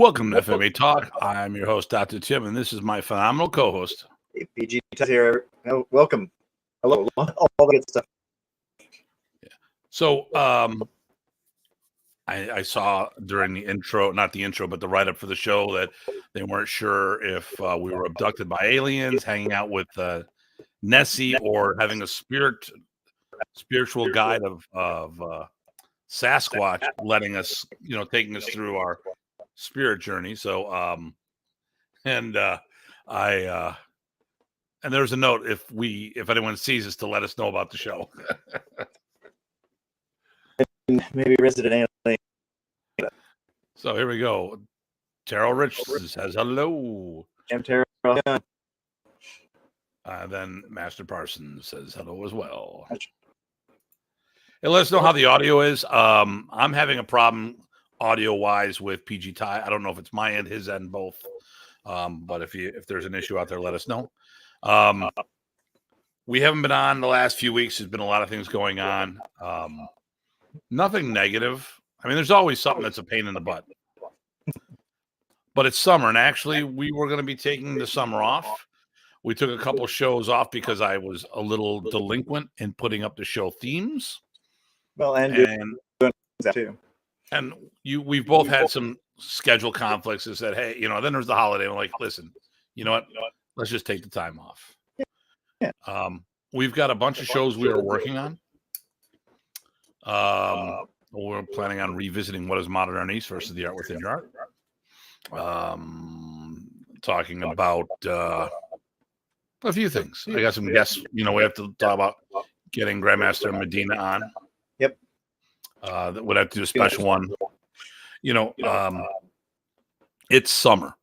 Welcome to FMA Talk. I'm your host, Dr. Tim, and this is my phenomenal co-host. Hey, PG here. Welcome. Hello. All the good stuff. So, I saw during the intro, not the intro, but the write-up for the show that they weren't sure if we were abducted by aliens, hanging out with Nessie, or having a spiritual guide of Sasquatch, letting us, taking us through our spirit journey. So, and there's a note if anyone sees us to let us know about the show. Maybe resident alien. So here we go. Terrell Rich says hello. I'm Terrell. Then Master Parsons says hello as well. And let us know how the audio is. I'm having a problem audio-wise with PG Ty. I don't know if it's my end, his end, both. But if there's an issue out there, let us know. We haven't been on the last few weeks. There's been a lot of things going on. Nothing negative. I mean, there's always something that's a pain in the butt. But it's summer, and actually, we were going to be taking the summer off. We took a couple shows off because I was a little delinquent in putting up the show themes. Well, and doing that too. And we've both had some schedule conflicts that said, hey, then there's the holiday. I'm like, listen, you know what? Let's just take the time off. Yeah. We've got a bunch of shows we are working on. We're planning on revisiting What is Modern Art East versus the Art Within Your Art. Talking about a few things. I got some guests. We have to talk about getting Grandmaster Medina on. Yep. That would have to do a special one. It's summer,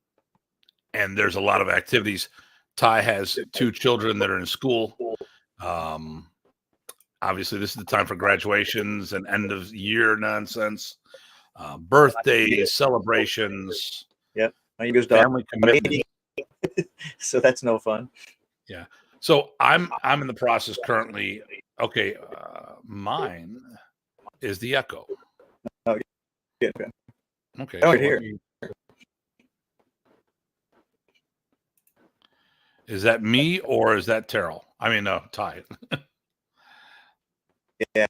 and there's a lot of activities. Ty has 2 children that are in school. Obviously, this is the time for graduations and end of year nonsense, birthdays, celebrations. Yep. He goes family commitment. So that's no fun. Yeah. So I'm in the process currently. Okay, mine is the echo. Oh, yeah. Okay. Oh, here. Is that me or is that Terrell? I mean, no, Ty. Yeah.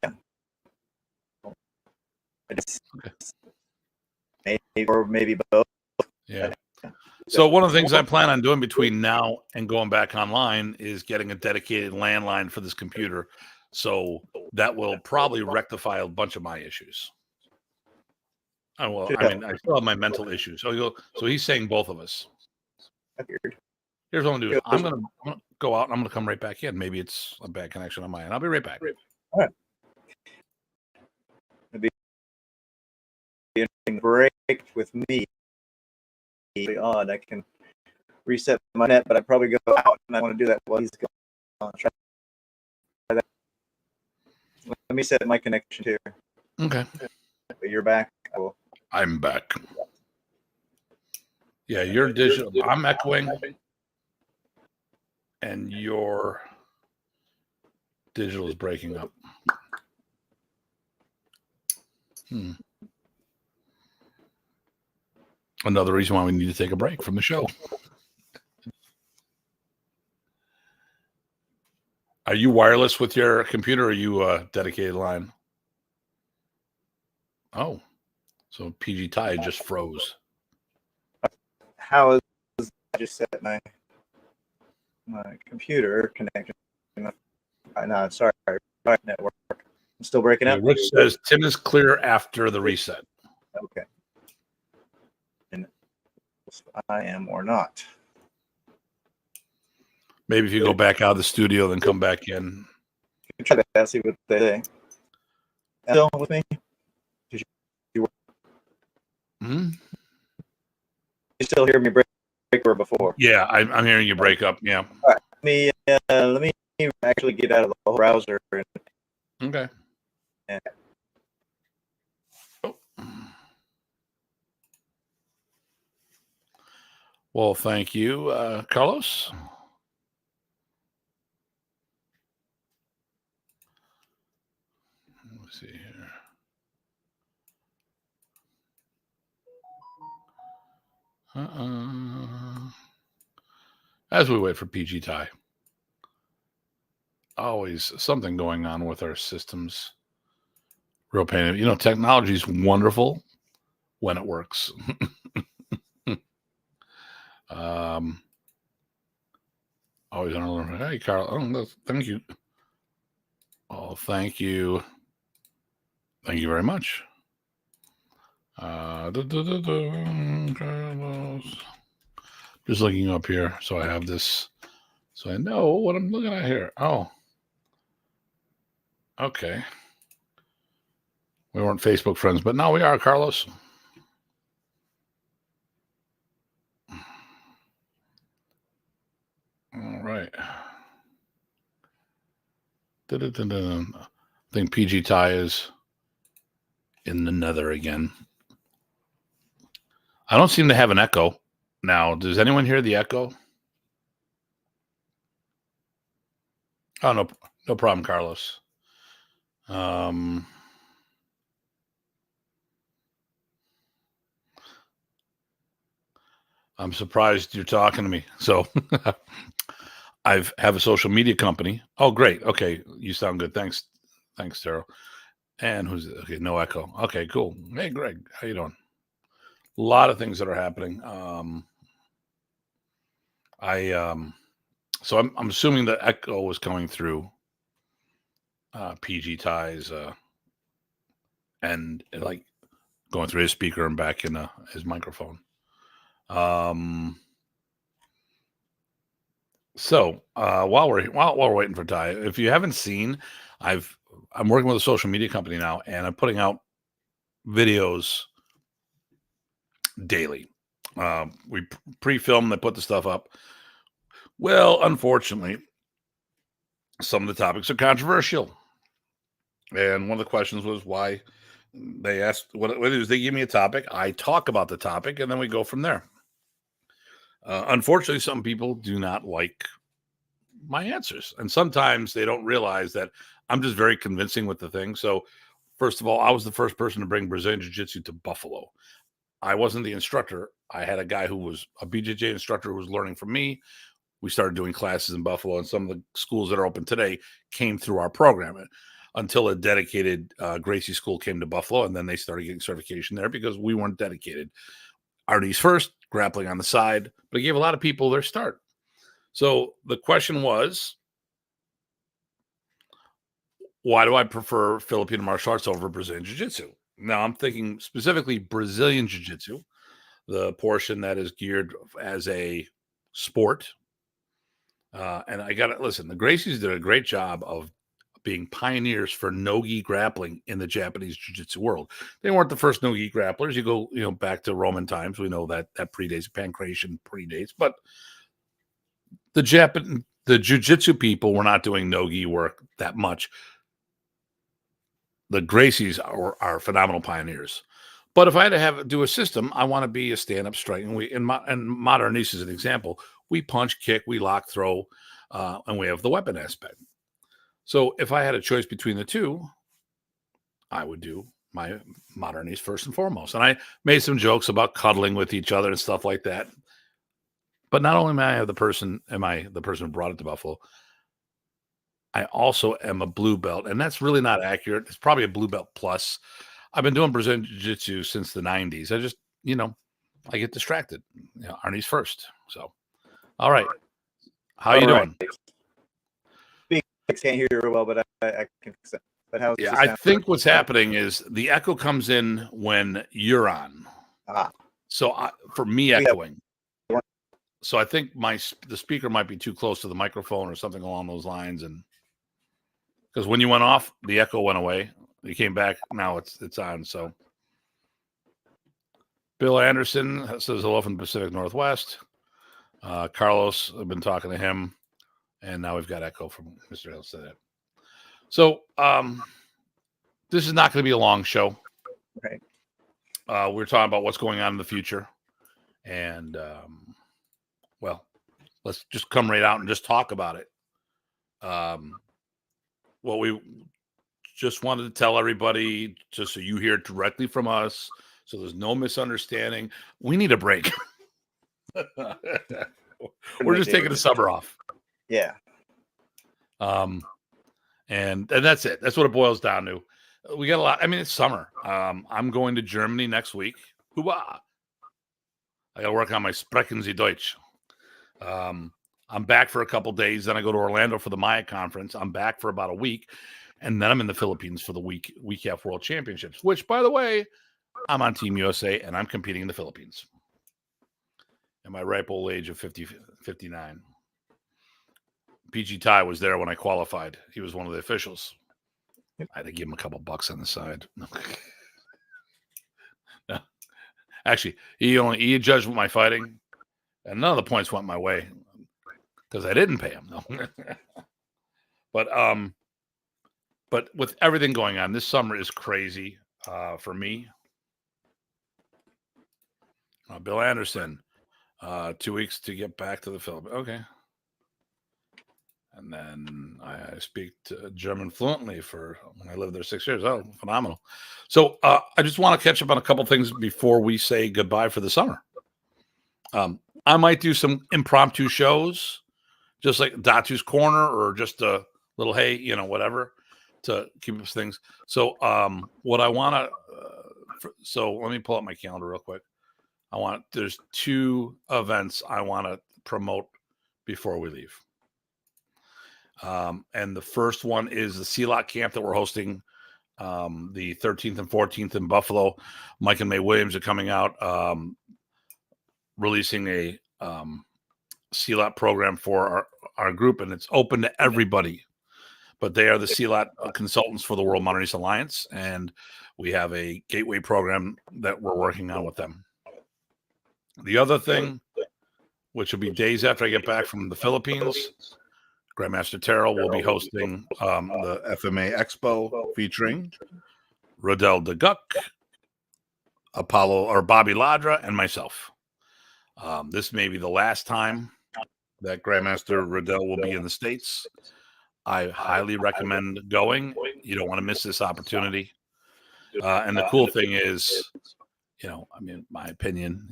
Okay. Maybe both. Yeah. So one of the things I plan on doing between now and going back online is getting a dedicated landline for this computer. So that will probably rectify a bunch of my issues. I still have my mental issues. So he's saying both of us. Here's what I'm going to do. I'm going to go out and I'm going to come right back in. Maybe it's a bad connection on my end. I'll be right back. All right. Maybe break with me. Odd. I can reset my net, but I probably go out and I want to do that while he's going. Try that. Let me set my connection here. Okay. But you're back. I'm back. Yeah, you're digital. I'm echoing. And your digital is breaking up. Another reason why we need to take a break from the show. Are you wireless with your computer, or are you a dedicated line? Oh, so PG Ty just froze. How is I just set my computer connection? No, sorry, network. I'm still breaking up. Rich says Tim is clear after the reset. Okay. And I am or not. Maybe if you go back out of the studio, then come back in. Try that. See what they say. Still with me? Hmm? You still hear me break or before? Yeah, I'm hearing you break up. Yeah. All right. Let me actually get out of the whole browser. Okay. And well, thank you, Carlos. Let's see here. As we wait for PG Tie. Always something going on with our systems. Real pain. You know, technology is wonderful when it works. Always on alert. Hey, Carl. Oh, thank you. Oh, thank you. Thank you very much. Just looking up here, so I have this, so I know what I'm looking at here. Oh, okay. We weren't Facebook friends, but now we are, Carlos. All right. I think PG Tie is in the nether again. I don't seem to have an echo now. Does anyone hear the echo? Oh, no problem, Carlos. I'm surprised you're talking to me. So I have a social media company. Oh, great. Okay, you sound good. Thanks, Daryl. And who's okay? No echo. Okay, cool. Hey, Greg, how you doing? A lot of things that are happening. So I'm assuming the echo was coming through PG Ties and like going through his speaker and back in his microphone. So while we're waiting for Ty, if you haven't seen, I'm working with a social media company now, and I'm putting out videos daily. We pre-film, they put the stuff up. Well, unfortunately, some of the topics are controversial, and one of the questions was why. They asked what it is. They give me a topic, I talk about the topic, and then we go from there. Unfortunately, some people do not like my answers, and sometimes they don't realize that I'm just very convincing with the thing. So, first of all, I was the first person to bring Brazilian Jiu-Jitsu to Buffalo. I wasn't the instructor. I had a guy who was a BJJ instructor who was learning from me. We started doing classes in Buffalo, and some of the schools that are open today came through our program until a dedicated Gracie school came to Buffalo, and then they started getting certification there because we weren't dedicated. Arnie's first, grappling on the side, but it gave a lot of people their start. So the question was, why do I prefer Filipino martial arts over Brazilian Jiu-Jitsu? Now I'm thinking specifically Brazilian Jiu-Jitsu, the portion that is geared as a sport. And I got to listen, the Gracies did a great job of being pioneers for no-gi grappling in the Japanese jiu-jitsu world. They weren't the first no-gi grapplers. You go, back to Roman times. We know that predates, pancration predates, but the jiu-jitsu people were not doing no-gi work that much. The Gracies are phenomenal pioneers. But if I had to do a system, I want to be a stand-up strike. And Modern Niche is an example. We punch, kick, we lock, throw, and we have the weapon aspect. So if I had a choice between the two, I would do my Modern Niche first and foremost. And I made some jokes about cuddling with each other and stuff like that. But not only am I the person who brought it to Buffalo, I also am a blue belt, and that's really not accurate. It's probably a blue belt plus. I've been doing Brazilian Jiu-Jitsu since the 90s. I just, I get distracted. Arnie's first. So, all right. How you doing? I can't hear you well, but I can fix it. But how's I think what's happening is the echo comes in when you're on. So for me echoing. So I think the speaker might be too close to the microphone or something along those lines, and because when you went off, the echo went away. You came back. Now it's on. So Bill Anderson says hello from the Pacific Northwest. Carlos, I've been talking to him, and now we've got echo from Mr. Hill said it. So this is not going to be a long show. Right. We're talking about what's going on in the future, and well, let's just come right out and just talk about it. What we just wanted to tell everybody, just so you hear directly from us, so there's no misunderstanding. We need a break. We're just taking the summer off. Yeah. And that's it. That's what it boils down to. We got a lot. I mean, it's summer. I'm going to Germany next week. Hoorah! I got to work on my Sprechen Sie Deutsch. I'm back for a couple days. Then I go to Orlando for the Maya conference. I'm back for about a week. And then I'm in the Philippines for the week after World Championships, which, by the way, I'm on Team USA and I'm competing in the Philippines. At my ripe old age of 59. PG Ty was there when I qualified. He was one of the officials. I had to give him a couple bucks on the side. No. Actually, he judged my fighting, and none of the points went my way because I didn't pay him. No. But with everything going on, this summer is crazy for me. Bill Anderson, 2 weeks to get back to the Philippines. Okay. And then I speak German fluently for when I lived there 6 years. Oh, phenomenal. So I just want to catch up on a couple things before we say goodbye for the summer. I might do some impromptu shows, just like Datu's Corner or just a little, hey, whatever, to keep us things. So what I want to, so let me pull up my calendar real quick. There's 2 events I want to promote before we leave. And the first one is the Sea Lot camp that we're hosting the 13th and 14th in Buffalo. Mike and May Williams are coming out, releasing a Sea Lot program for our group, and it's open to everybody. But they are the Sea Lot consultants for the World Modern East Alliance, and we have a gateway program that we're working on with them. The other thing, which will be days after I get back from the Philippines, Grandmaster Terrell will be hosting the FMA Expo featuring Rodel de Guck, Apollo or Bobby Ladra, and myself. This may be the last time that Grandmaster Rodel will be in the States. I highly recommend going. You don't want to miss this opportunity. And the cool thing is, my opinion,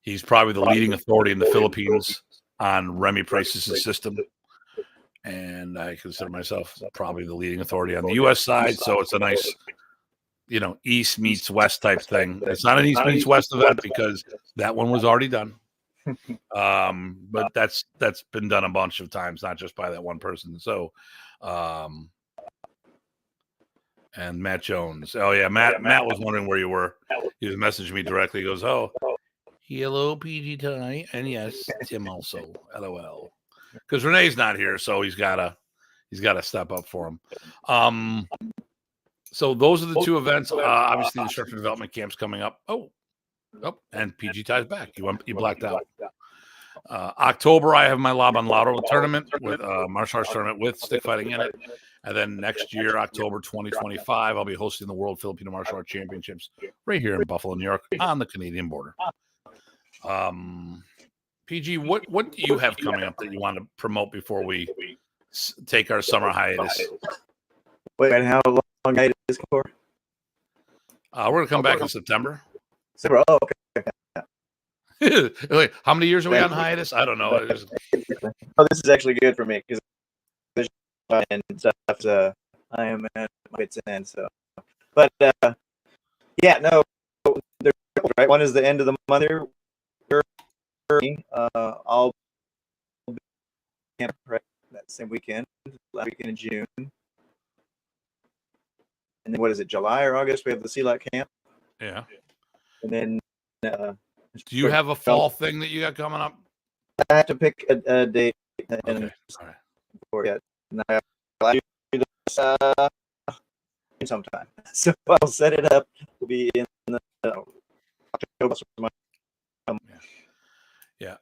he's probably the leading authority in the Philippines on Remy Price's system. And I consider myself probably the leading authority on the U.S. side. So it's a nice, East meets West type thing. It's not an East meets West event because that one was already done. But that's been done a bunch of times, not just by that one person. So, and Matt Jones. Oh yeah, Matt was wondering where you were. He was messaging me directly. He goes, "Oh, hello, PG tonight, and yes, Tim also. LOL." Because Renee's not here, so he's gotta step up for him. So those are the 2 events. Obviously, the Structured Development Camp's coming up. Oh, and PG Ty's back. You blacked out. October, I have my Lob on Lotto tournament with martial arts tournament with stick fighting in it. And then next year, October 2025, I'll be hosting the World Filipino Martial Arts Championships right here in Buffalo, New York, on the Canadian border. PG, what do you have coming up that you want to promote before we take our summer hiatus? Wait, and how long hiatus for? We're going to come back in September. September. Oh, okay. Wait, how many years are we on hiatus? I don't know. Oh, this is actually good for me because and stuff. I am at my wit's end. So, but yeah, no, they're right. One is the end of the month here. I'll be camp right that same weekend, last weekend in June. And then what is it, July or August? We have the Sea Lot camp. Yeah. And then do you have a fall thing that you got coming up? I have to pick a date and Okay. All right. for yet. And I'll do this sometime. So I'll set it up. We'll be in the October. Yeah.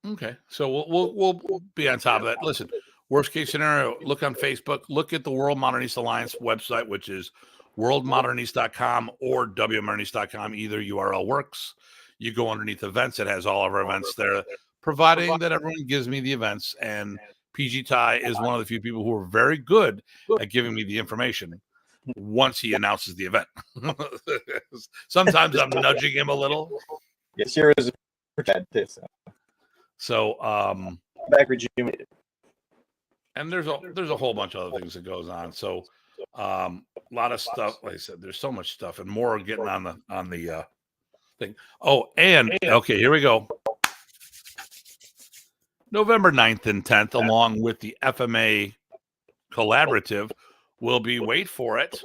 Okay. So we'll be on top of that. Listen, worst case scenario, look on Facebook, look at the World Modern East Alliance website, which is worldmoderneast.com or wmoderneast.com. Either URL works. You go underneath events. It has all of our events there, providing that everyone gives me the events. And PG Ty is one of the few people who are very good at giving me the information once he announces the event. Sometimes I'm nudging him a little, Yes, here is a bad too. So Back rejuvenated. and there's a whole bunch of other things that goes on. So a lot of stuff. Like I said, there's so much stuff, and more are getting on the thing. Oh, and okay, here we go. November 9th and 10th, along with the FMA Collaborative, will be, wait for it,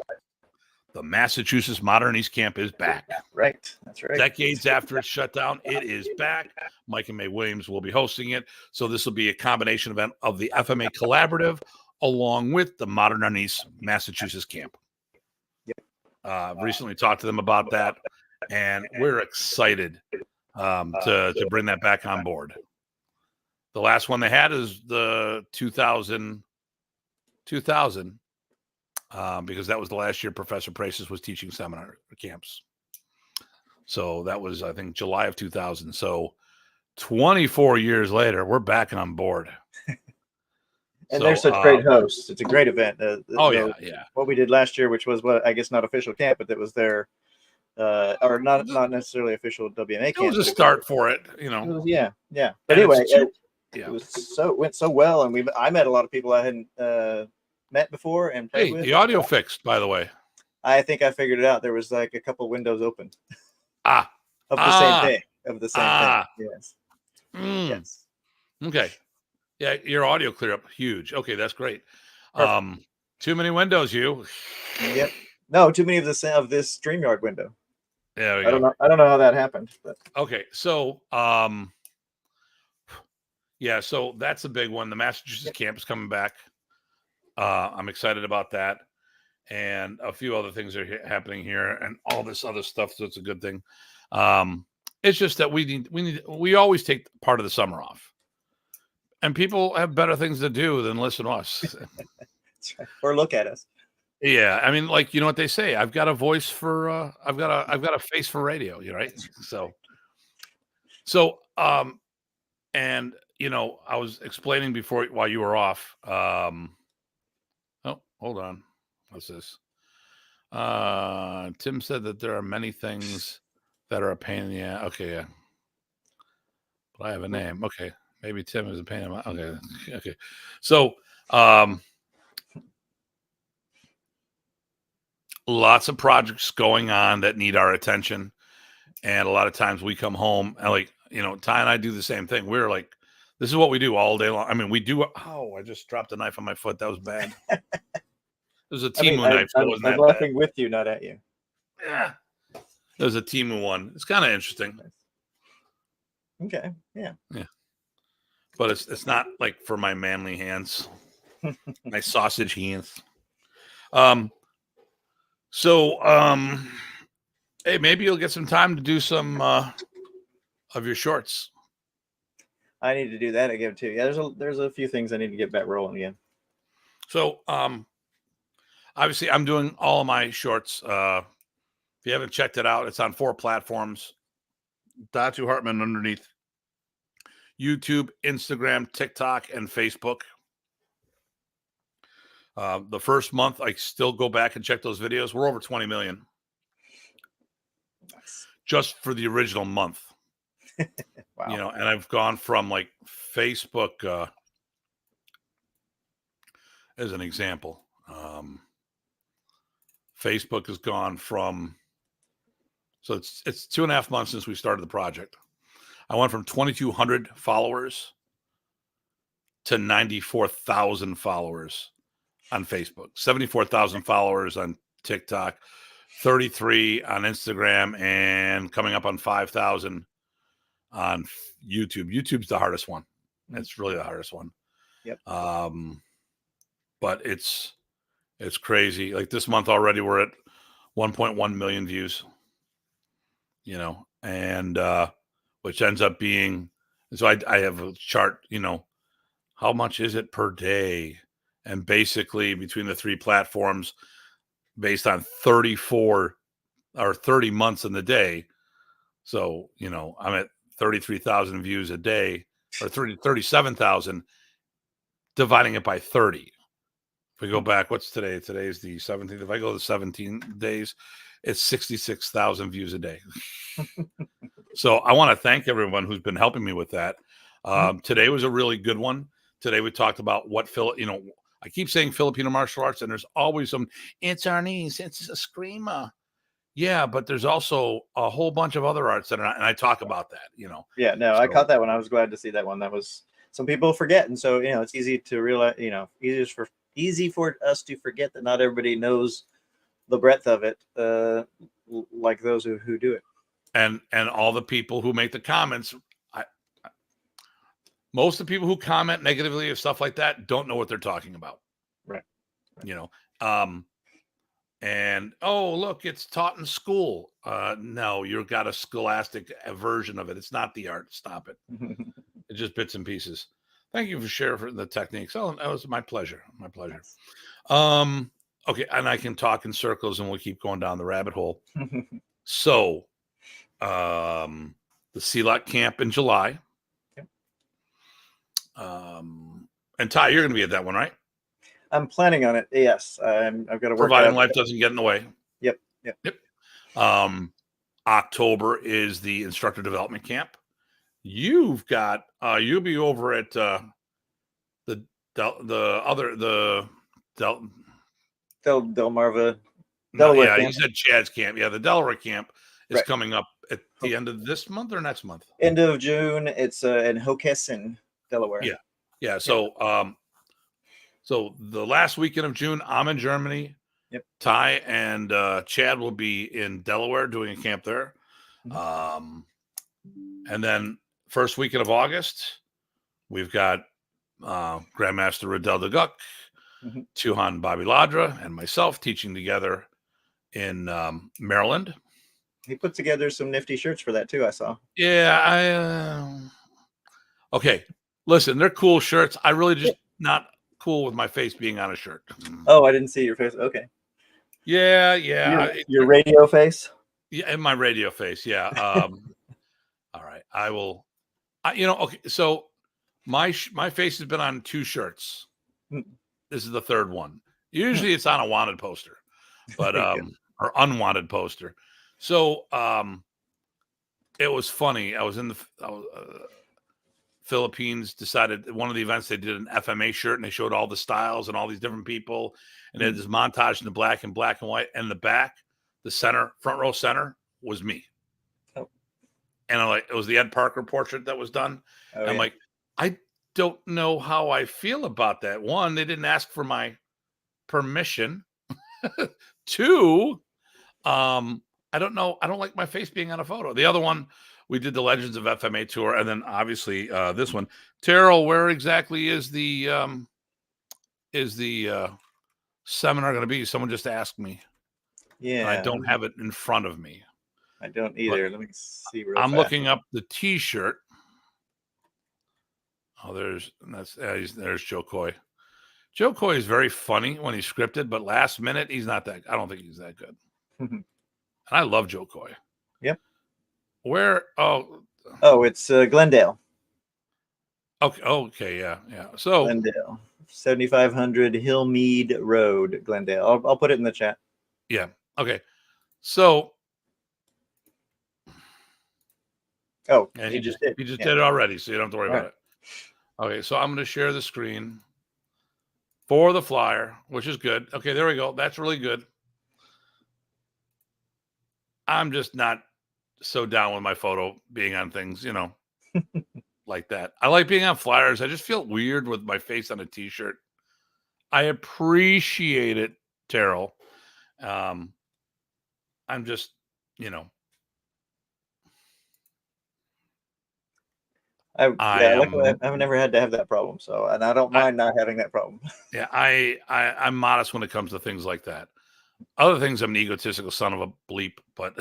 the Massachusetts Modern East Camp is back. Right, that's right. Decades after its shut down, it is back. Mike and May Williams will be hosting it. So this will be a combination event of the FMA Collaborative along with the Modern East Massachusetts Camp. Yep. Recently talked to them about that, and we're excited to bring that back on board. The last one they had is the 2000, because that was the last year Professor Praces was teaching seminar camps. So that was, I think, July of 2000. So 24 years later, we're back on board. And they're such great hosts. It's a great event. Yeah. What we did last year, which was I guess not official camp, but that was their, or not necessarily official WMA camp. It was a start for it, you know. Yeah. But anyway, it was went so well, and I met a lot of people I hadn't met before and played with. The audio fixed, by the way. I think I figured it out. There was like a couple windows open. Of the same thing. Of the same thing. Yes. Yes. Okay. Yeah, your audio cleared up huge. Okay, that's great. Perfect. Too many windows, you. Yep. No, too many of this StreamYard window. Yeah, I don't know how that happened. But. Okay, so yeah, so that's a big one. The Massachusetts camp is coming back. I'm excited about that, and a few other things are happening here, and all this other stuff. So it's a good thing. It's just that we always take part of the summer off, and people have better things to do than listen to us. That's right. Or look at us. Yeah, I mean, like, you know what they say, I've got a voice for I've got a face for radio, you right? So and you know, I was explaining before while you were off. Oh, hold on. What's this? Tim said that there are many things that are a pain in the ass. Okay, yeah. But I have a name. Okay. Maybe Tim is a pain in my okay. So lots of projects going on that need our attention. And a lot of times we come home and, like, you know, Ty and I do the same thing. We're like, this is what we do all day long. I mean, we do. Oh, I just dropped a knife on my foot. That was bad. It was a Timu knife. So I'm laughing with you, not at you. Yeah. It was a Timu one. It's kind of interesting. Okay. Yeah. But it's not like for my manly hands, my sausage hands. Hey, maybe you'll get some time to do some of your shorts. I need to do that again too. Yeah, there's a few things I need to get back rolling again. So obviously I'm doing all of my shorts. If you haven't checked it out, it's on 4 platforms. Datu Hartman underneath YouTube, Instagram, TikTok, and Facebook. The first month, I still go back and check those videos. We're over 20 million. Nice. Just for the original month. Wow. You know, and I've gone from, like, Facebook as an example. Facebook has gone from, so it's 2.5 months since we started the project. I went from 2,200 followers to 94,000 followers on Facebook, 74,000 followers on TikTok, 33 on Instagram, and coming up on 5,000 on YouTube. YouTube's the hardest one. It's really the hardest one. Yep. But it's crazy. Like this month already, we're at 1.1 million views. You know, and which ends up being, so I have a chart. You know, how much is it per day? And basically between the 3 platforms, based on 34 or 30 months in the day. So, you know, I'm at 33,000 views a day, or 37,000, dividing it by 30. If we go back, what's today? Today's the 17th. If I go to 17 days, it's 66,000 views a day. So I want to thank everyone who's been helping me with that. Today was a really good one. Today we talked about what I keep saying Filipino martial arts, and there's always it's Arnese, it's a screamer. Yeah, but there's also a whole bunch of other arts that are not, and I talk about that, Yeah, no, I caught that one. I was glad to see that one. That was, some people forget, and so it's easy to realize, easy for us to forget that not everybody knows the breadth of it, like those who do it. And all the people who make the comments, most of the people who comment negatively or stuff like that don't know what they're talking about. Right. And look, it's taught in school. No, you've got a scholastic version of it. It's not the art. Stop it. It's just bits and pieces. Thank you for sharing the techniques. Oh, that was my pleasure. My pleasure. Okay, and I can talk in circles, and we'll keep going down the rabbit hole. So, the Sea Lot camp in July. Yep. And Ty, you're going to be at that one, right? I'm planning on it. Yes, I've got to work. Providing life doesn't get in the way. Yep. October is the instructor development camp. You've got you'll be over at the Delmarva. Delaware camp. You said Chad's camp. Yeah, the Delaware camp is coming up at the end of this month or next month. End of June. It's in Hockessin, Delaware. Yeah. So so the last weekend of June, I'm in Germany. Yep. Ty and Chad will be in Delaware doing a camp there. And then first weekend of August, we've got Grandmaster Riddell de Guck, Tuhan Bobby Ladra, and myself teaching together in Maryland. He put together some nifty shirts for that too, I saw. Yeah, okay. Listen, they're cool shirts. I really just not cool with my face being on a shirt. Oh, I didn't see your face. Okay. Yeah. Your radio face? Yeah, in my radio face. Yeah. All right. I will. Okay. So my face has been on 2 shirts. This is the 3rd one. Usually it's on a wanted poster, but or unwanted poster. So it was funny. I was in the Philippines. Decided one of the events they did an FMA shirt, and they showed all the styles and all these different people, and they had this montage in the black and white, and the back, the center, front row center was me. Oh. And I'm like, it was the Ed Parker portrait that was done. I'm like, I don't know how I feel about that. 1, they didn't ask for my permission. 2, I don't know. I don't like my face being on a photo. The other one, we did the Legends of FMA tour, and then obviously this one. Terrell, where exactly is the seminar going to be? Someone just asked me. Yeah, I don't have it in front of me. I don't either. Let me see. I'm looking up the T-shirt. Oh, there's Joe Coy. Joe Coy is very funny when he's scripted, but last minute he's not that. I don't think he's that good. And I love Joe Coy. Yep. Where? Oh, it's Glendale. Okay, yeah. So Glendale, 7500 Hillmead Road, Glendale. I'll put it in the chat. Yeah. Okay. So. Oh, and he just did it already, so you don't have to worry about it. Okay, so I'm going to share the screen for the flyer, which is good. Okay, there we go. That's really good. I'm just not so down with my photo being on things, like that. I like being on flyers. I just feel weird with my face on a T-shirt. I appreciate it, Terrell. I'm just, I've never had to have that problem, and I don't mind not having that problem. Yeah, I'm modest when it comes to things like that. Other things, I'm an egotistical son of a bleep, but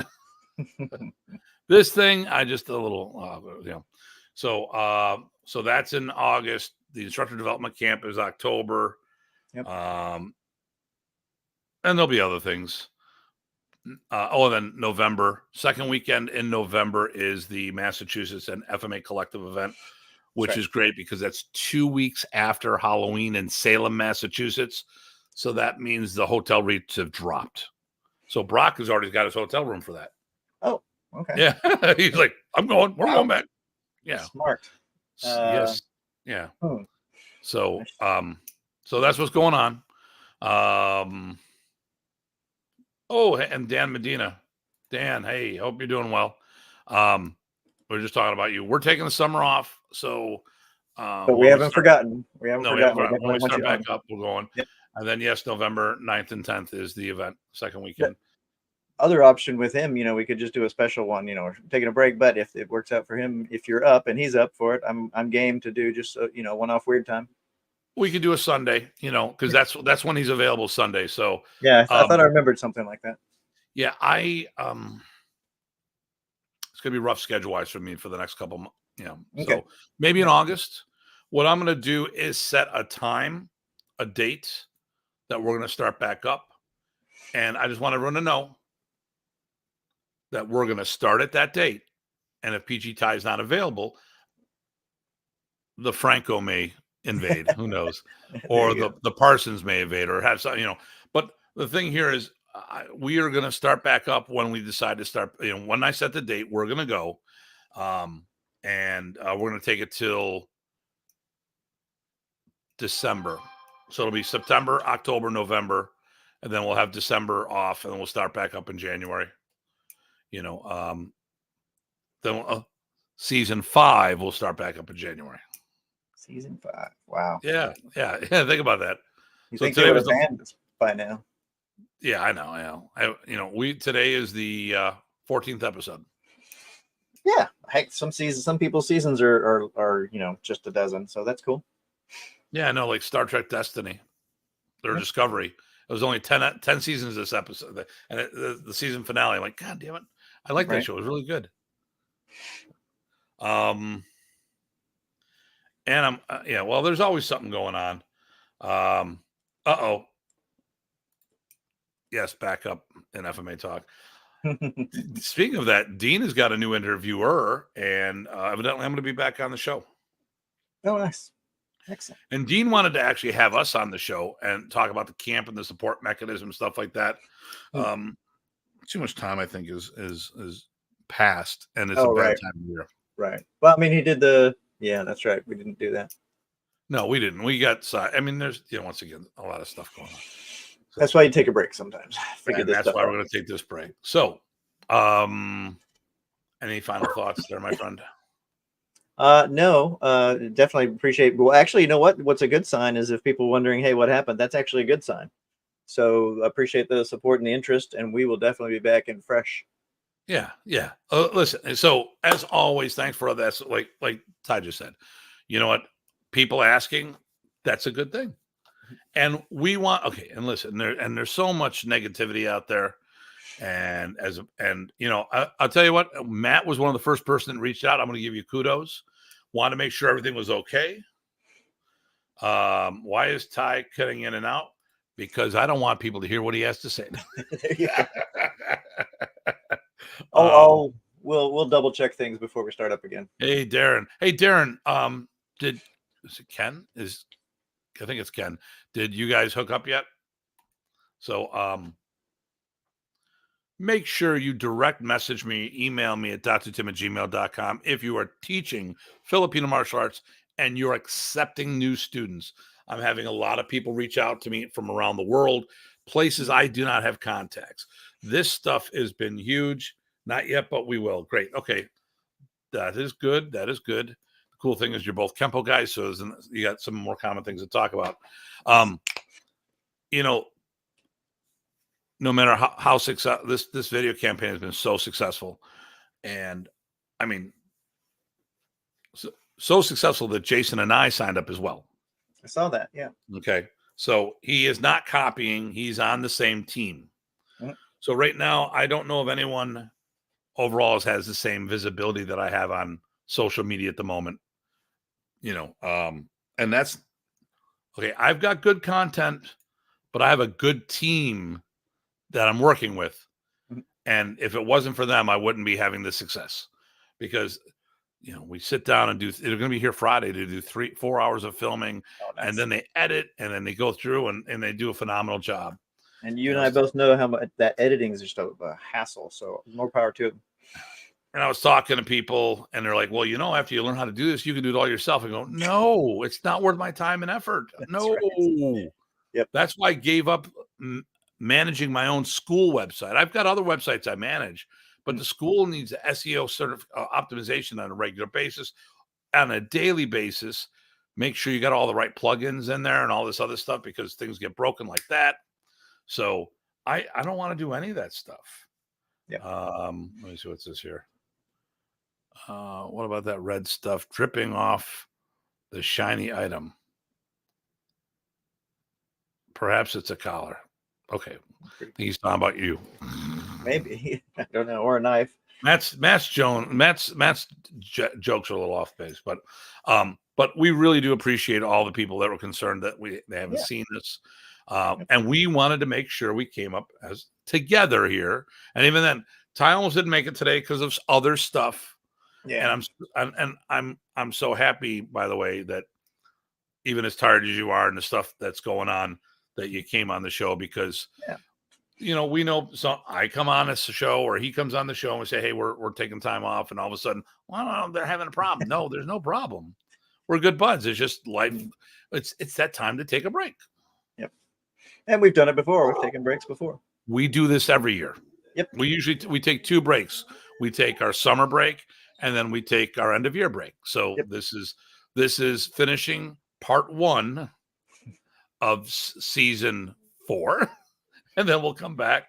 this thing, I just a little, So that's in August. The instructor development camp is October. Yep. And there'll be other things. And then November, second weekend in November is the Massachusetts and FMA collective event, which is great because that's 2 weeks after Halloween in Salem, Massachusetts. So that means the hotel rates have dropped. So Brock has already got his hotel room for that. Oh, Okay. Yeah. He's like, I'm going. We're going back. Yeah. Smart. Yes. Yeah. Hmm. So, so that's what's going on. Oh, and Dan Medina. Dan, hey, hope you're doing well. We're just talking about you. We're taking the summer off, so But we haven't forgotten. We haven't forgotten. When we start back up, we're going. Yep. And then yes, November 9th and 10th is the event, second weekend. Other option with him, we could just do a special one, we're taking a break, but if it works out for him, if you're up and he's up for it, I'm game to do just a, one-off weird time. We could do a Sunday, because that's when he's available, Sunday. So yeah, I thought I remembered something like that. Yeah, it's gonna be rough schedule wise for me for the next couple, Okay. So maybe in August. What I'm gonna do is set a time, a date that we're gonna start back up, and I just want everyone to know that we're gonna start at that date. And if PG Tie is not available, the Franco may invade. Who knows? Or the Parsons may invade, or have some, But the thing here is, we are going to start back up when we decide to start. When I set the date, we're going to go, and we're going to take it till December. So it'll be September, October, November, and then we'll have December off, and then we'll start back up in January. Then season 5 will start back up in January. Season 5. Wow. Yeah. Think about that. You think they would have banned us by now? Yeah, I know. Today is the 14th episode. Yeah, heck, some people's seasons are just a dozen, so that's cool. Yeah, I know, like Star Trek Destiny, their Discovery. It was only 10 seasons this episode, and the season finale. I'm like, God damn it, I like that show. It was really good. And I'm well, there's always something going on. Yes, back up in FMA Talk. Speaking of that, Dean has got a new interviewer, and evidently I'm going to be back on the show. Oh, nice. Excellent. And Dean wanted to actually have us on the show and talk about the camp and the support mechanism, stuff like that. Too much time, I think, is passed, and it's a bad time of year. Right. Well, I mean, he did yeah, that's right. We didn't do that. No, we didn't. We got, there's, once again, a lot of stuff going on. So, that's why you take a break sometimes. And that's why we're going to take this break. So, any final thoughts there, my friend? No, definitely appreciate. Well, actually, you know what? What's a good sign is if people are wondering, hey, what happened? That's actually a good sign. So appreciate the support and the interest, and we will definitely be back in fresh. Yeah. Listen, so as always, thanks for all that. Like Ty just said, you know what? People asking, that's a good thing. And we want, and listen, there's so much negativity out there. And I'll tell you what, Matt was one of the first person that reached out. I'm going to give you kudos. Want to make sure everything was okay. Why is Ty cutting in and out? Because I don't want people to hear what he has to say. We'll double check things before we start up again. Hey, Darren. Is it Ken? I think it's Ken. Did you guys hook up yet? So, make sure you direct message me, email me at datutim@gmail.com if you are teaching Filipino martial arts and you're accepting new students. I'm having a lot of people reach out to me from around the world, places I do not have contacts. This stuff has been huge. Not yet, but we will. Great. Okay. That is good. The cool thing is you're both Kempo guys, so you got some more common things to talk about. No matter how successful this video campaign has been, so successful, and I mean, so successful that Jason and I signed up as well. I saw that. Yeah. Okay. So he is not copying. He's on the same team. Mm-hmm. So right now, I don't know if anyone overall has the same visibility that I have on social media at the moment. And that's okay. I've got good content, but I have a good team that I'm working with. Mm-hmm. And if it wasn't for them, I wouldn't be having this success, because we sit down and they're going to be here Friday to do 3-4 hours of filming. Oh, nice. And then they edit, and then they go through and they do a phenomenal job. And you and I both know how much that editing is just a hassle. So more power to them. And I was talking to people, and they're like, "Well, after you learn how to do this, you can do it all yourself." I go, "No, it's not worth my time and effort. That's No." right. Yep. That's why I gave up managing my own school website. I've got other websites I manage, but the school needs SEO optimization on a regular basis, on a daily basis. Make sure you got all the right plugins in there and all this other stuff, because things get broken like that. So I don't want to do any of that stuff. Yep. Let me see what's this here. What about that red stuff dripping off the shiny item? Perhaps it's a collar. Okay. I think he's talking about you. Maybe. I don't know. Or a knife. Matt's jokes are a little off base, but we really do appreciate all the people that were concerned that they haven't seen this. And we wanted to make sure we came up as together here. And even then, Ty almost didn't make it today because of other stuff. Yeah. And I'm so happy, by the way, that even as tired as you are and the stuff that's going on, that you came on the show, because we know, so I come on this show or he comes on the show and we say, hey, we're taking time off, and all of a sudden, well, they're having a problem. No, there's no problem. We're good buds. It's just life. It's that time to take a break. Yep. And we've done it before. We've taken breaks before. We do this every year. Yep. We take 2 breaks. We take our summer break, and then we take our end of year break. So this is finishing part 1 of season 4, and then we'll come back.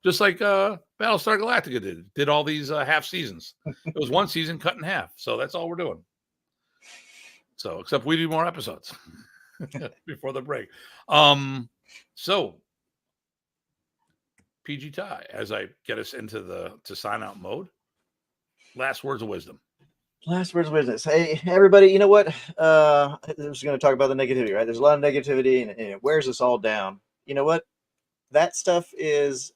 Just like Battlestar Galactica did all these half seasons. It was 1 season cut in half. So that's all we're doing. So except we do more episodes before the break. So PG Ty, as I get us into to sign out mode, last words of wisdom. Last words of wisdom. Hey, everybody, you know what? I was going to talk about the negativity, right? There's a lot of negativity, and it wears us all down. You know what? That stuff is,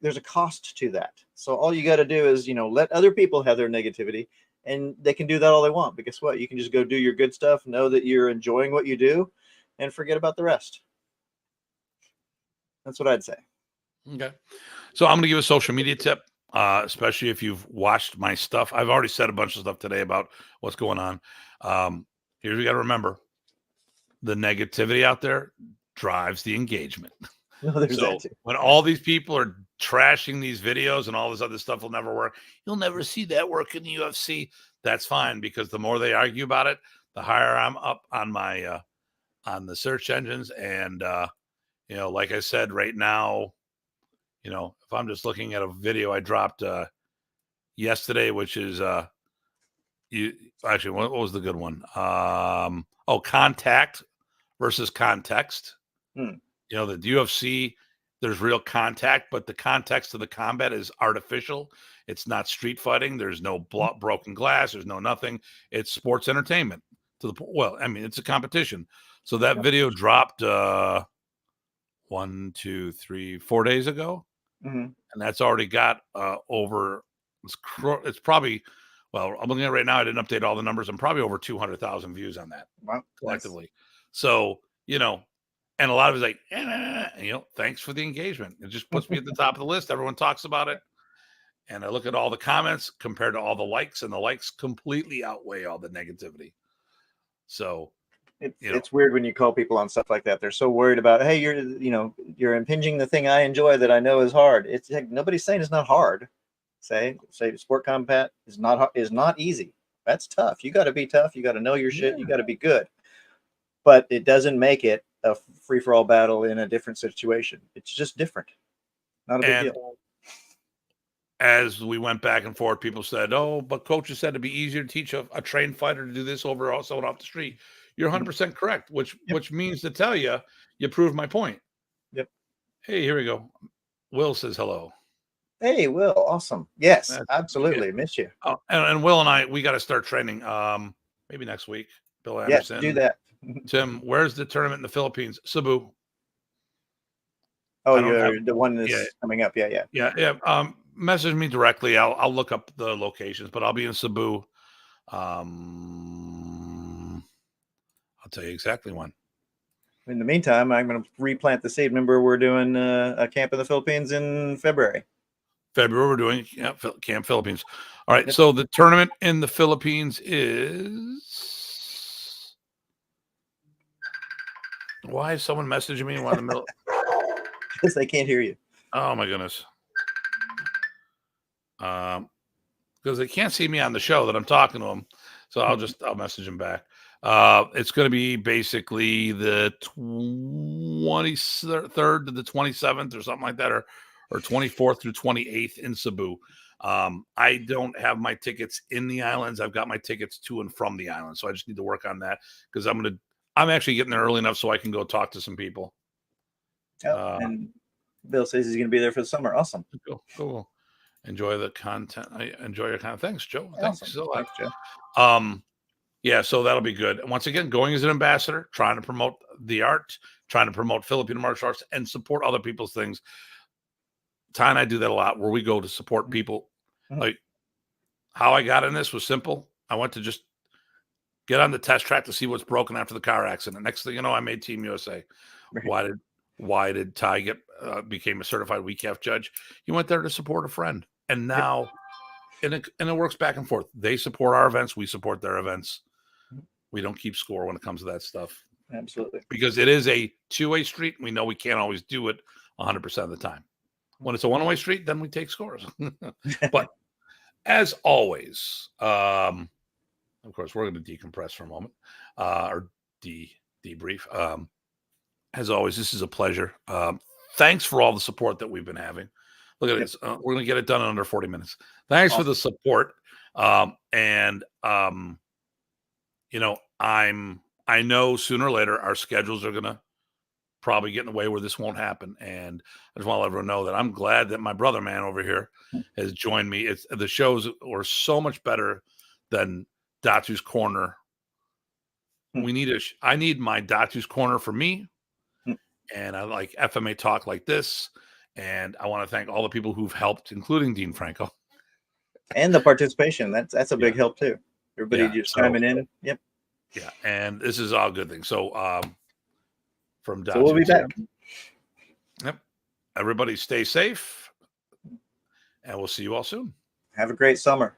there's a cost to that. So all you got to do is, let other people have their negativity, and they can do that all they want. But guess what? You can just go do your good stuff, know that you're enjoying what you do, and forget about the rest. That's what I'd say. Okay. So I'm going to give a social media tip, especially if you've watched my stuff. I've already said a bunch of stuff today about what's going on. Here's what you got to remember. The negativity out there drives the engagement. So when all these people are trashing these videos and all this other stuff will never work, you'll never see that work in the UFC. That's fine, because the more they argue about it, the higher I'm up on my on the search engines. And like I said, right now, if I'm just looking at a video I dropped yesterday, which is what was the good one? Contact versus context. The UFC, there's real contact, but the context of the combat is artificial. It's not street fighting. There's no broken glass. There's no nothing. It's sports entertainment. It's a competition. So that video dropped 4 days ago. And that's already got over, it's probably, I'm looking at it right now. I didn't update all the numbers. I'm probably over 200,000 views on that collectively. Nice. So, and a lot of it's like, thanks for the engagement. It just puts me at the top of the list. Everyone talks about it. And I look at all the comments compared to all the likes, and the likes completely outweigh all the negativity. So it's weird when you call people on stuff like that. They're so worried about, hey, you're impinging the thing I enjoy that I know is hard. It's like, nobody's saying it's not hard. Say sport combat is not easy. That's tough. You got to be tough. You got to know your shit. You got to be good. But it doesn't make it a free-for-all battle in a different situation. It's just different. Not a big deal. As we went back and forth, people said, oh, but coaches said it'd be easier to teach a trained fighter to do this over someone off the street. You're 100% correct, which means to tell you proved my point. Yep. Hey, here we go. Will says hello. Hey, Will. Awesome. Yes, absolutely. Miss you. Oh, and Will and I, we got to start training maybe next week. Bill Anderson. Yes, do that. Tim, where's the tournament in the Philippines? Cebu. Oh, you're the one that's coming up. Yeah. Message me directly. I'll look up the locations, but I'll be in Cebu. I'll tell you exactly when. In the meantime, I'm going to replant the seed. Remember, we're doing a camp in the Philippines in February. February, we're doing Camp Philippines. All right. So the tournament in the Philippines is. Why is someone messaging me in the middle? Because they can't hear you. Oh my goodness. Because they can't see me on the show that I'm talking to them. So I'll message them back. It's going to be basically the 23rd to the 27th or something like that, or 24th through 28th in Cebu. I don't have my tickets in the islands. I've got my tickets to and from the islands. So I just need to work on that because I'm actually getting there early enough so I can go talk to some people. And Bill says he's going to be there for the summer. Awesome. Cool. Enjoy the content. I enjoy your content. Thanks, Joe. Awesome. Thanks so much. Joe. Yeah, so that'll be good. And once again, going as an ambassador, trying to promote the art, trying to promote Filipino martial arts, and support other people's things. Ty and I do that a lot, where we go to support people. Like how I got in this was simple. I went to just get on the test track to see what's broken after the car accident. Next thing you know, I made Team USA. Right. Why did Ty get became a certified WCAF judge? He went there to support a friend, and now, and it works back and forth. They support our events, we support their events. We don't keep score when it comes to that stuff. Absolutely, because it is a two-way street. We know we can't always do it 100% of the time. When it's a one-way street, then we take scores. But as always, of course, we're going to decompress for a moment or debrief. As always, this is a pleasure. Thanks for all the support that we've been having. Look at this. We're going to get it done in under 40 minutes. Thanks for the support. I know sooner or later our schedules are going to probably get in the way where this won't happen. And I just want to let everyone know that I'm glad that my brother man over here has joined me. The shows are so much better than Datu's Corner. I need my Datu's Corner for me. And I like FMA Talk like this. And I want to thank all the people who've helped, including Dean Franco. And the participation. That's a big help too. Everybody just chiming in. Yep. Yeah. And this is all good things. So from Datu. So we'll be back. Yep. Everybody stay safe. And we'll see you all soon. Have a great summer.